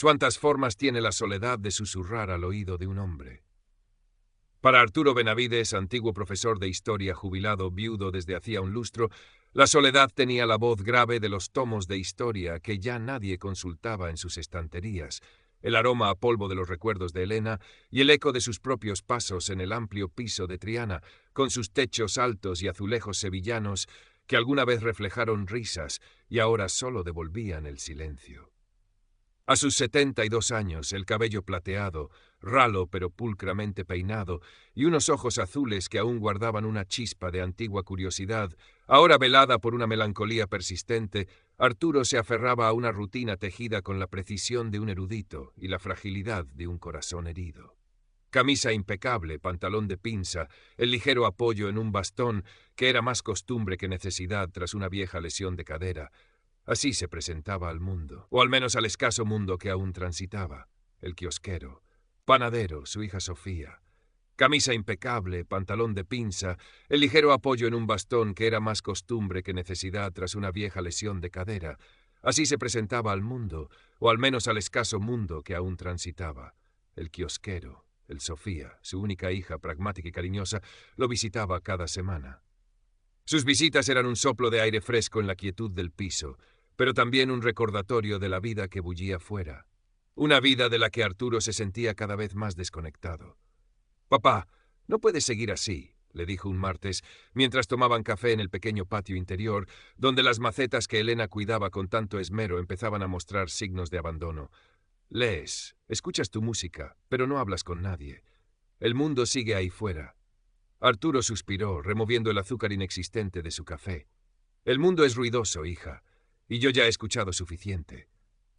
¿Cuántas formas tiene la soledad de susurrar al oído de un hombre? Para Arturo Benavides, antiguo profesor de historia jubilado viudo desde hacía un lustro, la soledad tenía la voz grave de los tomos de historia que ya nadie consultaba en sus estanterías, el aroma a polvo de los recuerdos de Elena y el eco de sus propios pasos en el amplio piso de Triana, con sus techos altos y azulejos sevillanos que alguna vez reflejaron risas y ahora solo devolvían el silencio. A sus 72 años, el cabello plateado, ralo pero pulcramente peinado, y unos ojos azules que aún guardaban una chispa de antigua curiosidad, ahora velada por una melancolía persistente, Arturo se aferraba a una rutina tejida con la precisión de un erudito y la fragilidad de un corazón herido. Camisa impecable, pantalón de pinza, el ligero apoyo en un bastón, que era más costumbre que necesidad tras una vieja lesión de cadera. Así se presentaba al mundo, o al menos al escaso mundo que aún transitaba. El quiosquero, panadero, su hija Sofía. Camisa impecable, pantalón de pinza, el ligero apoyo en un bastón que era más costumbre que necesidad tras una vieja lesión de cadera. Así se presentaba al mundo, o al menos al escaso mundo que aún transitaba. El quiosquero, el Sofía, su única hija pragmática y cariñosa, lo visitaba cada semana. Sus visitas eran un soplo de aire fresco en la quietud del piso, pero también un recordatorio de la vida que bullía fuera. Una vida de la que Arturo se sentía cada vez más desconectado. «Papá, no puedes seguir así», le dijo un martes, mientras tomaban café en el pequeño patio interior, donde las macetas que Elena cuidaba con tanto esmero empezaban a mostrar signos de abandono. «Lees, escuchas tu música, pero no hablas con nadie. El mundo sigue ahí fuera». Arturo suspiró, removiendo el azúcar inexistente de su café. «El mundo es ruidoso, hija, y yo ya he escuchado suficiente.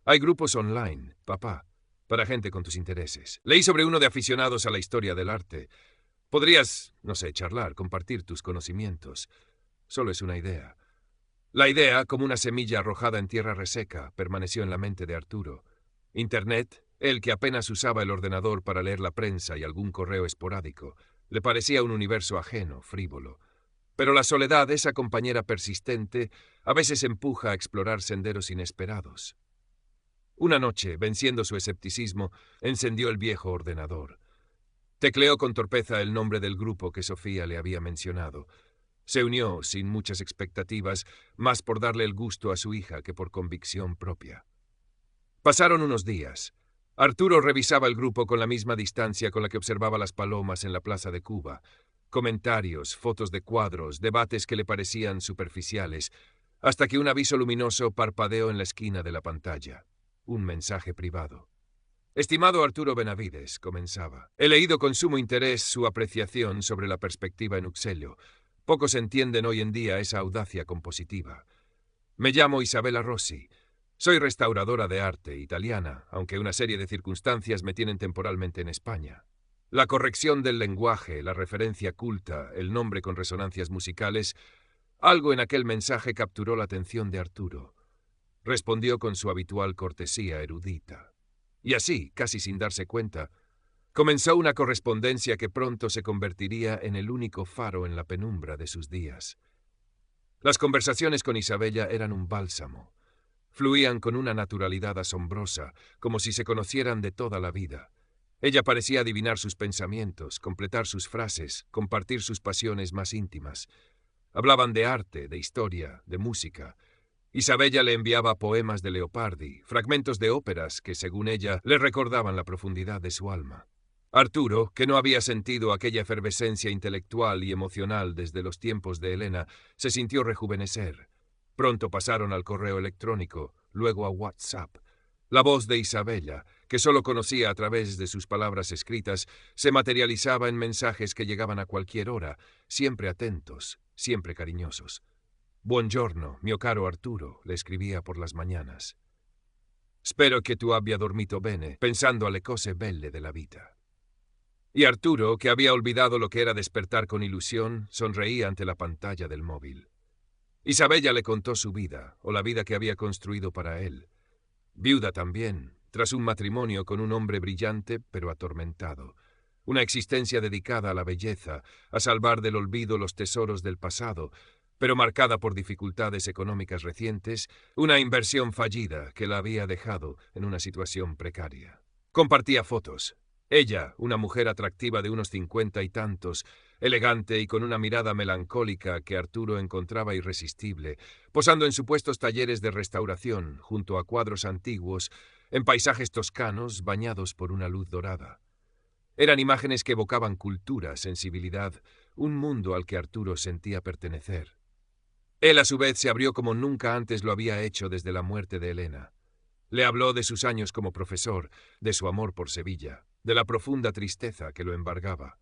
Hay grupos online, papá, para gente con tus intereses. Leí sobre uno de aficionados a la historia del arte. Podrías, no sé, charlar, compartir tus conocimientos. Solo es una idea». La idea, como una semilla arrojada en tierra reseca, permaneció en la mente de Arturo. Internet, él que apenas usaba el ordenador para leer la prensa y algún correo esporádico, le parecía un universo ajeno, frívolo. Pero la soledad, esa compañera persistente, a veces empuja a explorar senderos inesperados. Una noche, venciendo su escepticismo, encendió el viejo ordenador. Tecleó con torpeza el nombre del grupo que Sofía le había mencionado. Se unió, sin muchas expectativas, más por darle el gusto a su hija que por convicción propia. Pasaron unos días. Arturo revisaba el grupo con la misma distancia con la que observaba las palomas en la plaza de Cuba. Comentarios, fotos de cuadros, debates que le parecían superficiales, hasta que un aviso luminoso parpadeó en la esquina de la pantalla. Un mensaje privado. «Estimado Arturo Benavides», comenzaba, «he leído con sumo interés su apreciación sobre la perspectiva en Uxello. Pocos entienden hoy en día esa audacia compositiva. Me llamo Isabella Rossi. Soy restauradora de arte italiana, aunque una serie de circunstancias me tienen temporalmente en España. La corrección del lenguaje, la referencia culta, el nombre con resonancias musicales, algo en aquel mensaje capturó la atención de Arturo. Respondió con su habitual cortesía erudita. Y así, casi sin darse cuenta, comenzó una correspondencia que pronto se convertiría en el único faro en la penumbra de sus días. Las conversaciones con Isabella eran un bálsamo. Fluían con una naturalidad asombrosa, como si se conocieran de toda la vida. Ella parecía adivinar sus pensamientos, completar sus frases, compartir sus pasiones más íntimas. Hablaban de arte, de historia, de música. Isabella le enviaba poemas de Leopardi, fragmentos de óperas que, según ella, le recordaban la profundidad de su alma. Arturo, que no había sentido aquella efervescencia intelectual y emocional desde los tiempos de Elena, se sintió rejuvenecer. Pronto pasaron al correo electrónico, luego a WhatsApp. La voz de Isabella, que solo conocía a través de sus palabras escritas, se materializaba en mensajes que llegaban a cualquier hora, siempre atentos, siempre cariñosos. «Buongiorno, mio caro Arturo», le escribía por las mañanas. «Spero che tu abbia dormito bene, pensando alle cose belle della vita». Y Arturo, que había olvidado lo que era despertar con ilusión, sonreía ante la pantalla del móvil. Isabella le contó su vida, o la vida que había construido para él. Viuda también, tras un matrimonio con un hombre brillante pero atormentado. Una existencia dedicada a la belleza, a salvar del olvido los tesoros del pasado, pero marcada por dificultades económicas recientes, una inversión fallida que la había dejado en una situación precaria. Compartía fotos. Ella, una mujer atractiva de unos 50 y tantos, elegante y con una mirada melancólica que Arturo encontraba irresistible, posando en supuestos talleres de restauración junto a cuadros antiguos, en paisajes toscanos bañados por una luz dorada. Eran imágenes que evocaban cultura, sensibilidad, un mundo al que Arturo sentía pertenecer. Él, a su vez, se abrió como nunca antes lo había hecho desde la muerte de Elena. Le habló de sus años como profesor, de su amor por Sevilla, de la profunda tristeza que lo embargaba.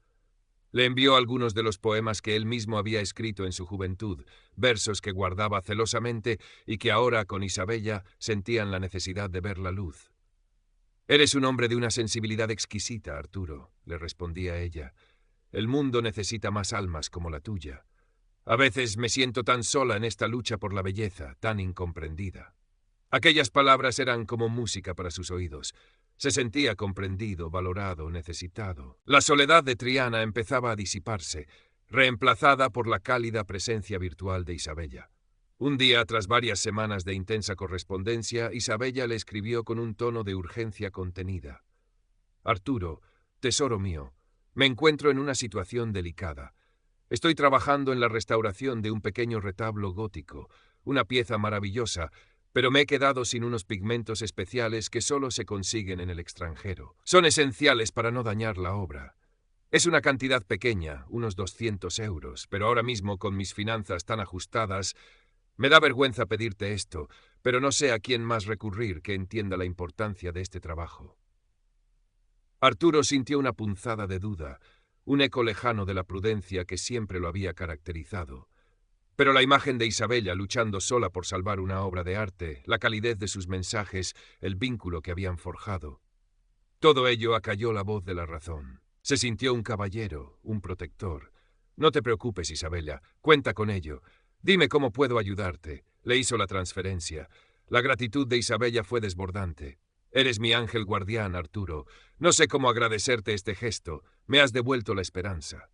Le envió algunos de los poemas que él mismo había escrito en su juventud, versos que guardaba celosamente y que ahora, con Isabella, sentían la necesidad de ver la luz. «Eres un hombre de una sensibilidad exquisita, Arturo», le respondía ella. «El mundo necesita más almas como la tuya. A veces me siento tan sola en esta lucha por la belleza, tan incomprendida». Aquellas palabras eran como música para sus oídos. Se sentía comprendido, valorado, necesitado. La soledad de Triana empezaba a disiparse, reemplazada por la cálida presencia virtual de Isabella. Un día, tras varias semanas de intensa correspondencia, Isabella le escribió con un tono de urgencia contenida. «Arturo, tesoro mío, me encuentro en una situación delicada. Estoy trabajando en la restauración de un pequeño retablo gótico, una pieza maravillosa, pero me he quedado sin unos pigmentos especiales que solo se consiguen en el extranjero. Son esenciales para no dañar la obra. Es una cantidad pequeña, unos 200 euros, pero ahora mismo, con mis finanzas tan ajustadas, me da vergüenza pedirte esto, pero no sé a quién más recurrir que entienda la importancia de este trabajo». Arturo sintió una punzada de duda, un eco lejano de la prudencia que siempre lo había caracterizado. Pero la imagen de Isabella luchando sola por salvar una obra de arte, la calidez de sus mensajes, el vínculo que habían forjado. Todo ello acalló la voz de la razón. Se sintió un caballero, un protector. «No te preocupes, Isabella, cuenta con ello. Dime cómo puedo ayudarte». Le hizo la transferencia. La gratitud de Isabella fue desbordante. «Eres mi ángel guardián, Arturo. No sé cómo agradecerte este gesto. Me has devuelto la esperanza».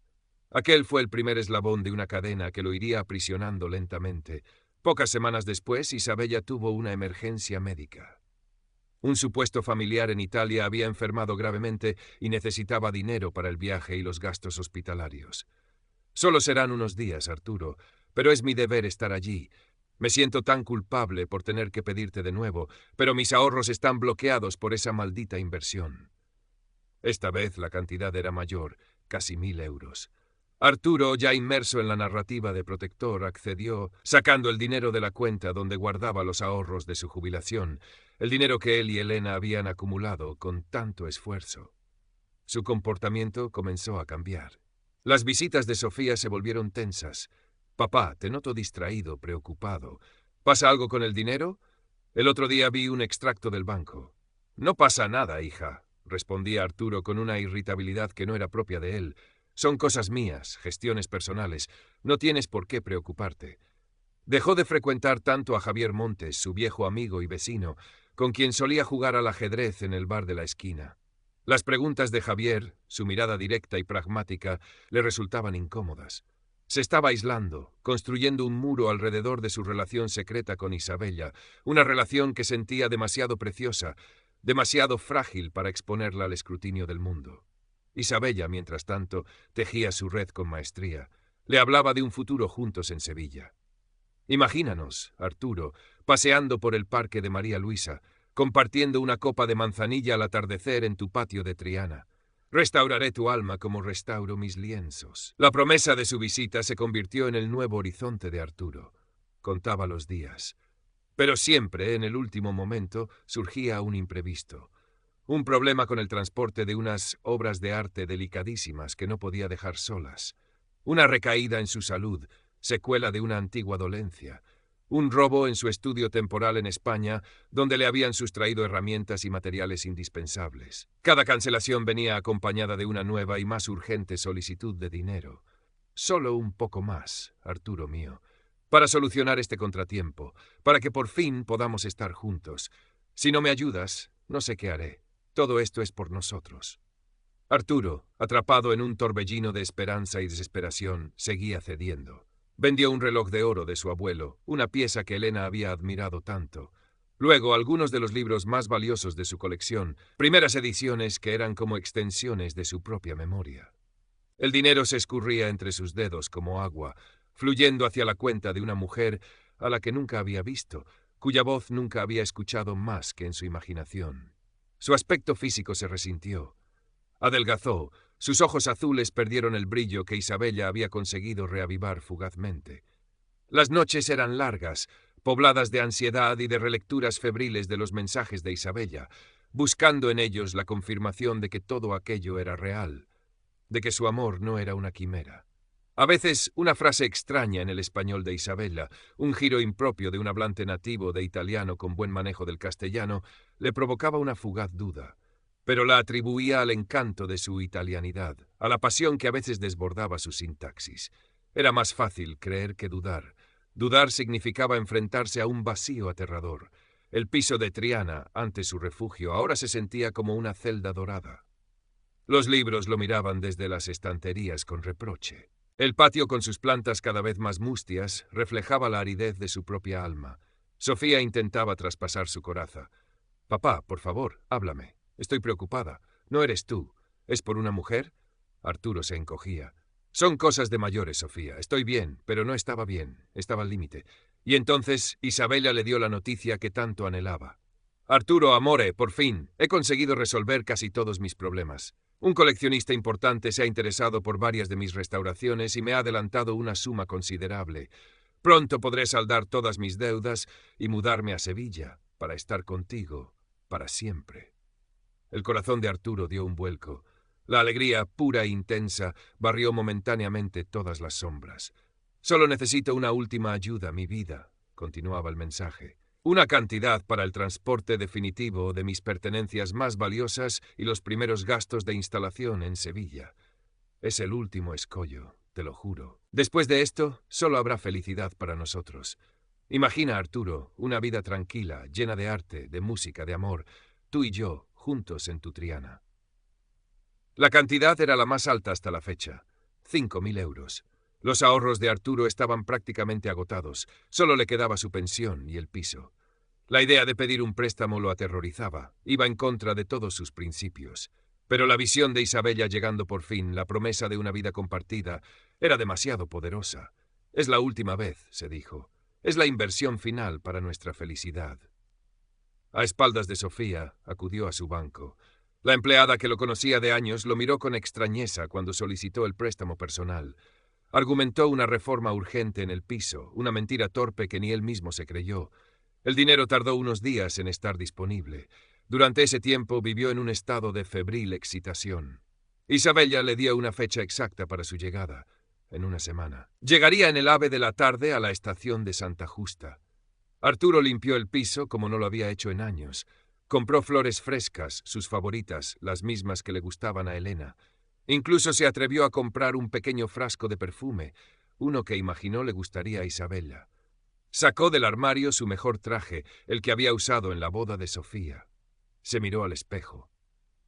Aquel fue el primer eslabón de una cadena que lo iría aprisionando lentamente. Pocas semanas después, Isabella tuvo una emergencia médica. Un supuesto familiar en Italia había enfermado gravemente y necesitaba dinero para el viaje y los gastos hospitalarios. «Solo serán unos días, Arturo, pero es mi deber estar allí. Me siento tan culpable por tener que pedirte de nuevo, pero mis ahorros están bloqueados por esa maldita inversión». Esta vez la cantidad era mayor, casi 1000 euros. Arturo, ya inmerso en la narrativa de protector, accedió, sacando el dinero de la cuenta donde guardaba los ahorros de su jubilación, el dinero que él y Elena habían acumulado con tanto esfuerzo. Su comportamiento comenzó a cambiar. Las visitas de Sofía se volvieron tensas. «Papá, te noto distraído, preocupado. ¿Pasa algo con el dinero? El otro día vi un extracto del banco». «No pasa nada, hija», respondía Arturo con una irritabilidad que no era propia de él. «Son cosas mías, gestiones personales. No tienes por qué preocuparte». Dejó de frecuentar tanto a Javier Montes, su viejo amigo y vecino, con quien solía jugar al ajedrez en el bar de la esquina. Las preguntas de Javier, su mirada directa y pragmática, le resultaban incómodas. Se estaba aislando, construyendo un muro alrededor de su relación secreta con Isabella, una relación que sentía demasiado preciosa, demasiado frágil para exponerla al escrutinio del mundo. Isabella, mientras tanto, tejía su red con maestría. Le hablaba de un futuro juntos en Sevilla. «Imagínanos, Arturo, paseando por el parque de María Luisa, compartiendo una copa de manzanilla al atardecer en tu patio de Triana. Restauraré tu alma como restauro mis lienzos». La promesa de su visita se convirtió en el nuevo horizonte de Arturo. Contaba los días. Pero siempre, en el último momento, surgía un imprevisto. Un problema con el transporte de unas obras de arte delicadísimas que no podía dejar solas. Una recaída en su salud, secuela de una antigua dolencia. Un robo en su estudio temporal en España, donde le habían sustraído herramientas y materiales indispensables. Cada cancelación venía acompañada de una nueva y más urgente solicitud de dinero. «Solo un poco más, Arturo mío, para solucionar este contratiempo, para que por fin podamos estar juntos. Si no me ayudas, no sé qué haré. Todo esto es por nosotros». Arturo, atrapado en un torbellino de esperanza y desesperación, seguía cediendo. Vendió un reloj de oro de su abuelo, una pieza que Elena había admirado tanto. Luego, algunos de los libros más valiosos de su colección, primeras ediciones que eran como extensiones de su propia memoria. El dinero se escurría entre sus dedos como agua, fluyendo hacia la cuenta de una mujer a la que nunca había visto, cuya voz nunca había escuchado más que en su imaginación. Su aspecto físico se resintió. Adelgazó, sus ojos azules perdieron el brillo que Isabella había conseguido reavivar fugazmente. Las noches eran largas, pobladas de ansiedad y de relecturas febriles de los mensajes de Isabella, buscando en ellos la confirmación de que todo aquello era real, de que su amor no era una quimera. A veces, una frase extraña en el español de Isabella, un giro impropio de un hablante nativo de italiano con buen manejo del castellano, le provocaba una fugaz duda, pero la atribuía al encanto de su italianidad, a la pasión que a veces desbordaba su sintaxis. Era más fácil creer que dudar. Dudar significaba enfrentarse a un vacío aterrador. El piso de Triana, antes su refugio, ahora se sentía como una celda dorada. Los libros lo miraban desde las estanterías con reproche. El patio, con sus plantas cada vez más mustias, reflejaba la aridez de su propia alma. Sofía intentaba traspasar su coraza. «Papá, por favor, háblame. Estoy preocupada. ¿No eres tú? ¿Es por una mujer?» Arturo se encogía. «Son cosas de mayores, Sofía. Estoy bien, pero no estaba bien. Estaba al límite». Y entonces Isabella le dio la noticia que tanto anhelaba. «Arturo, amore, por fin. He conseguido resolver casi todos mis problemas. Un coleccionista importante se ha interesado por varias de mis restauraciones y me ha adelantado una suma considerable. Pronto podré saldar todas mis deudas y mudarme a Sevilla para estar contigo para siempre». El corazón de Arturo dio un vuelco. La alegría, pura e intensa, barrió momentáneamente todas las sombras. «Solo necesito una última ayuda, mi vida», continuaba el mensaje. «Una cantidad para el transporte definitivo de mis pertenencias más valiosas y los primeros gastos de instalación en Sevilla. Es el último escollo, te lo juro. Después de esto, solo habrá felicidad para nosotros. Imagina, Arturo, una vida tranquila, llena de arte, de música, de amor, tú y yo, juntos en tu Triana». La cantidad era la más alta hasta la fecha, 5.000 euros. Los ahorros de Arturo estaban prácticamente agotados, solo le quedaba su pensión y el piso. La idea de pedir un préstamo lo aterrorizaba, iba en contra de todos sus principios. Pero la visión de Isabella llegando por fin, la promesa de una vida compartida, era demasiado poderosa. «Es la última vez», se dijo. «Es la inversión final para nuestra felicidad». A espaldas de Sofía, acudió a su banco. La empleada, que lo conocía de años, lo miró con extrañeza cuando solicitó el préstamo personal. Argumentó una reforma urgente en el piso, una mentira torpe que ni él mismo se creyó. El dinero tardó unos días en estar disponible. Durante ese tiempo vivió en un estado de febril excitación. Isabella le dio una fecha exacta para su llegada, en una semana. Llegaría en el AVE de la tarde a la estación de Santa Justa. Arturo limpió el piso como no lo había hecho en años. Compró flores frescas, sus favoritas, las mismas que le gustaban a Elena. Incluso se atrevió a comprar un pequeño frasco de perfume, uno que imaginó le gustaría a Isabella. Sacó del armario su mejor traje, el que había usado en la boda de Sofía. Se miró al espejo.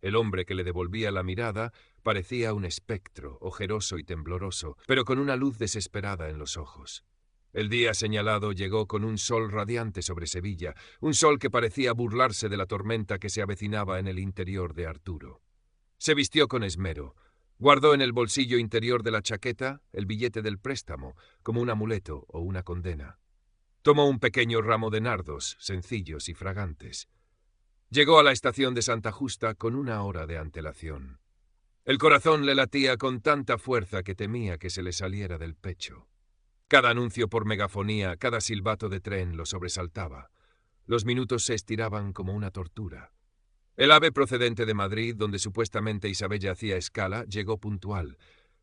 El hombre que le devolvía la mirada parecía un espectro, ojeroso y tembloroso, pero con una luz desesperada en los ojos. El día señalado llegó con un sol radiante sobre Sevilla, un sol que parecía burlarse de la tormenta que se avecinaba en el interior de Arturo. Se vistió con esmero. Guardó en el bolsillo interior de la chaqueta el billete del préstamo, como un amuleto o una condena. Tomó un pequeño ramo de nardos, sencillos y fragantes. Llegó a la estación de Santa Justa con una hora de antelación. El corazón le latía con tanta fuerza que temía que se le saliera del pecho. Cada anuncio por megafonía, cada silbato de tren lo sobresaltaba. Los minutos se estiraban como una tortura. El AVE procedente de Madrid, donde supuestamente Isabella hacía escala, llegó puntual.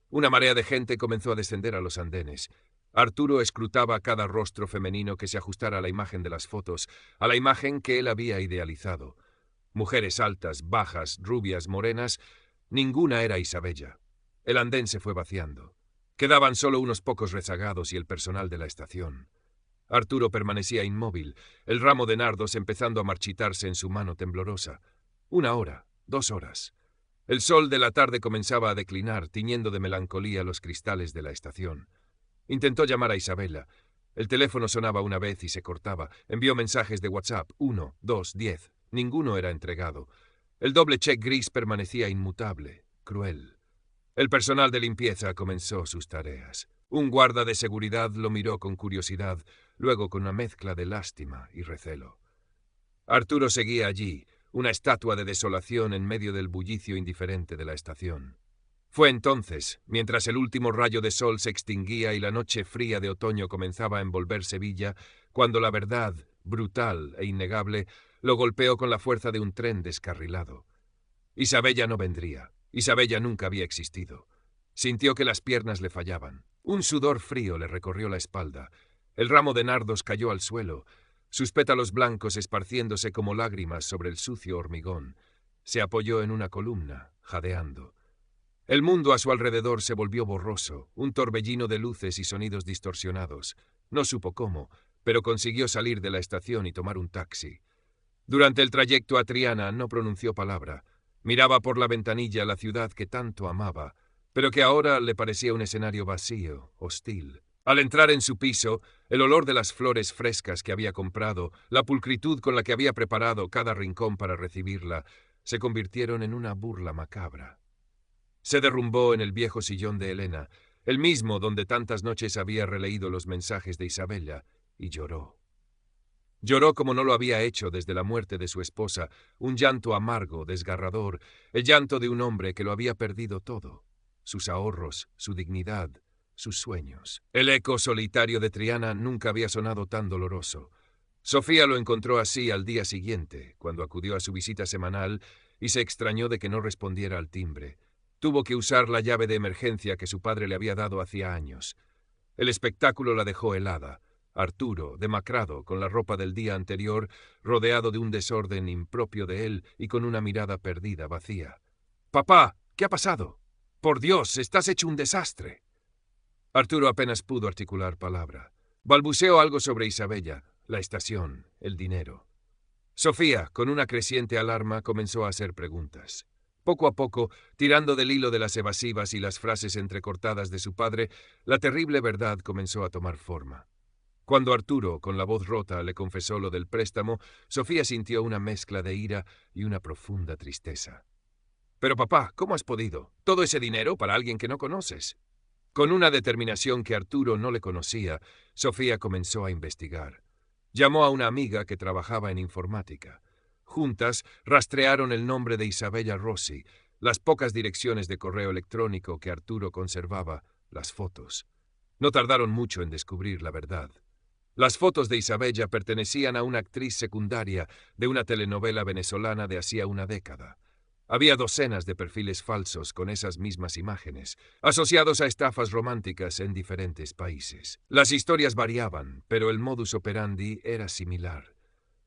Una marea de gente comenzó a descender a los andenes. Arturo escrutaba cada rostro femenino que se ajustara a la imagen de las fotos, a la imagen que él había idealizado. Mujeres altas, bajas, rubias, morenas, ninguna era Isabella. El andén se fue vaciando. Quedaban solo unos pocos rezagados y el personal de la estación. Arturo permanecía inmóvil, el ramo de nardos empezando a marchitarse en su mano temblorosa. 1 hora, 2 horas. El sol de la tarde comenzaba a declinar, tiñendo de melancolía los cristales de la estación. Intentó llamar a Isabella. El teléfono sonaba una vez y se cortaba. Envió mensajes de WhatsApp, 1, 2, 10. Ninguno era entregado. El doble check gris permanecía inmutable, cruel. El personal de limpieza comenzó sus tareas. Un guarda de seguridad lo miró con curiosidad, luego con una mezcla de lástima y recelo. Arturo seguía allí, una estatua de desolación en medio del bullicio indiferente de la estación. Fue entonces, mientras el último rayo de sol se extinguía y la noche fría de otoño comenzaba a envolver Sevilla, cuando la verdad, brutal e innegable, lo golpeó con la fuerza de un tren descarrilado. Isabella no vendría. Isabella nunca había existido. Sintió que las piernas le fallaban. Un sudor frío le recorrió la espalda. El ramo de nardos cayó al suelo, sus pétalos blancos esparciéndose como lágrimas sobre el sucio hormigón. Se apoyó en una columna, jadeando. El mundo a su alrededor se volvió borroso, un torbellino de luces y sonidos distorsionados. No supo cómo, pero consiguió salir de la estación y tomar un taxi. Durante el trayecto a Triana no pronunció palabra. Miraba por la ventanilla la ciudad que tanto amaba, pero que ahora le parecía un escenario vacío, hostil. Al entrar en su piso, el olor de las flores frescas que había comprado, la pulcritud con la que había preparado cada rincón para recibirla, se convirtieron en una burla macabra. Se derrumbó en el viejo sillón de Elena, el mismo donde tantas noches había releído los mensajes de Isabella, y lloró. Lloró como no lo había hecho desde la muerte de su esposa, un llanto amargo, desgarrador, el llanto de un hombre que lo había perdido todo, sus ahorros, su dignidad, sus sueños. El eco solitario de Triana nunca había sonado tan doloroso. Sofía lo encontró así al día siguiente, cuando acudió a su visita semanal y se extrañó de que no respondiera al timbre. Tuvo que usar la llave de emergencia que su padre le había dado hacía años. El espectáculo la dejó helada. Arturo, demacrado, con la ropa del día anterior, rodeado de un desorden impropio de él y con una mirada perdida, vacía. «Papá, ¿qué ha pasado? Por Dios, estás hecho un desastre». Arturo apenas pudo articular palabra. Balbuceó algo sobre Isabella, la estación, el dinero. Sofía, con una creciente alarma, comenzó a hacer preguntas. Poco a poco, tirando del hilo de las evasivas y las frases entrecortadas de su padre, la terrible verdad comenzó a tomar forma. Cuando Arturo, con la voz rota, le confesó lo del préstamo, Sofía sintió una mezcla de ira y una profunda tristeza. «Pero papá, ¿cómo has podido? ¿Todo ese dinero para alguien que no conoces?» Con una determinación que Arturo no le conocía, Sofía comenzó a investigar. Llamó a una amiga que trabajaba en informática. Juntas rastrearon el nombre de Isabella Rossi, las pocas direcciones de correo electrónico que Arturo conservaba, las fotos. No tardaron mucho en descubrir la verdad. Las fotos de Isabella pertenecían a una actriz secundaria de una telenovela venezolana de hacía una década. Había docenas de perfiles falsos con esas mismas imágenes, asociados a estafas románticas en diferentes países. Las historias variaban, pero el modus operandi era similar.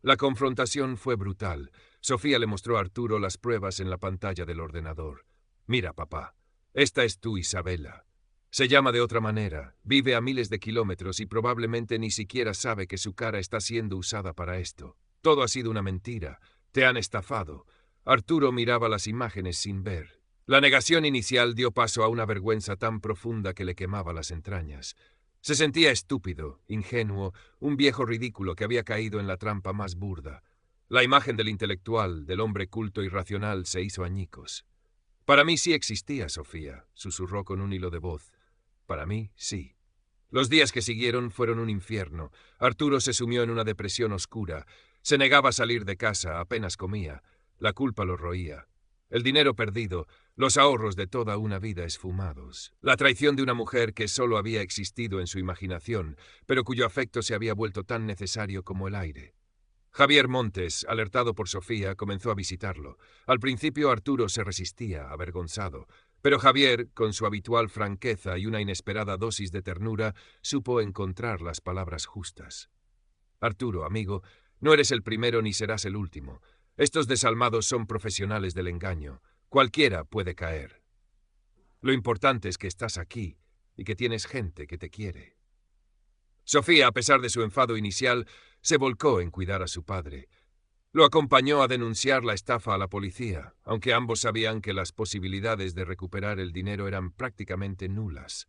La confrontación fue brutal. Sofía le mostró a Arturo las pruebas en la pantalla del ordenador. «Mira, papá, esta es tu Isabella. Se llama de otra manera, vive a miles de kilómetros y probablemente ni siquiera sabe que su cara está siendo usada para esto. Todo ha sido una mentira. Te han estafado». Arturo miraba las imágenes sin ver. La negación inicial dio paso a una vergüenza tan profunda que le quemaba las entrañas. Se sentía estúpido, ingenuo, un viejo ridículo que había caído en la trampa más burda. La imagen del intelectual, del hombre culto y racional, se hizo añicos. «Para mí sí existía, Sofía», susurró con un hilo de voz. «Para mí, sí». Los días que siguieron fueron un infierno. Arturo se sumió en una depresión oscura. Se negaba a salir de casa, apenas comía. La culpa lo roía. El dinero perdido, los ahorros de toda una vida esfumados. La traición de una mujer que solo había existido en su imaginación, pero cuyo afecto se había vuelto tan necesario como el aire. Javier Montes, alertado por Sofía, comenzó a visitarlo. Al principio Arturo se resistía, avergonzado, pero Javier, con su habitual franqueza y una inesperada dosis de ternura, supo encontrar las palabras justas. «Arturo, amigo, no eres el primero ni serás el último. Estos desalmados son profesionales del engaño. Cualquiera puede caer. Lo importante es que estás aquí y que tienes gente que te quiere». Sofía, a pesar de su enfado inicial, se volcó en cuidar a su padre. Lo acompañó a denunciar la estafa a la policía, aunque ambos sabían que las posibilidades de recuperar el dinero eran prácticamente nulas.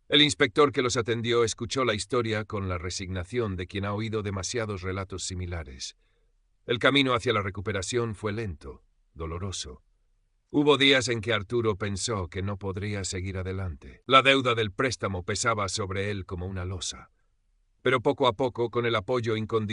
El inspector que los atendió escuchó la historia con la resignación de quien ha oído demasiados relatos similares. El camino hacia la recuperación fue lento, doloroso. Hubo días en que Arturo pensó que no podría seguir adelante. La deuda del préstamo pesaba sobre él como una losa. Pero poco a poco, con el apoyo incondicional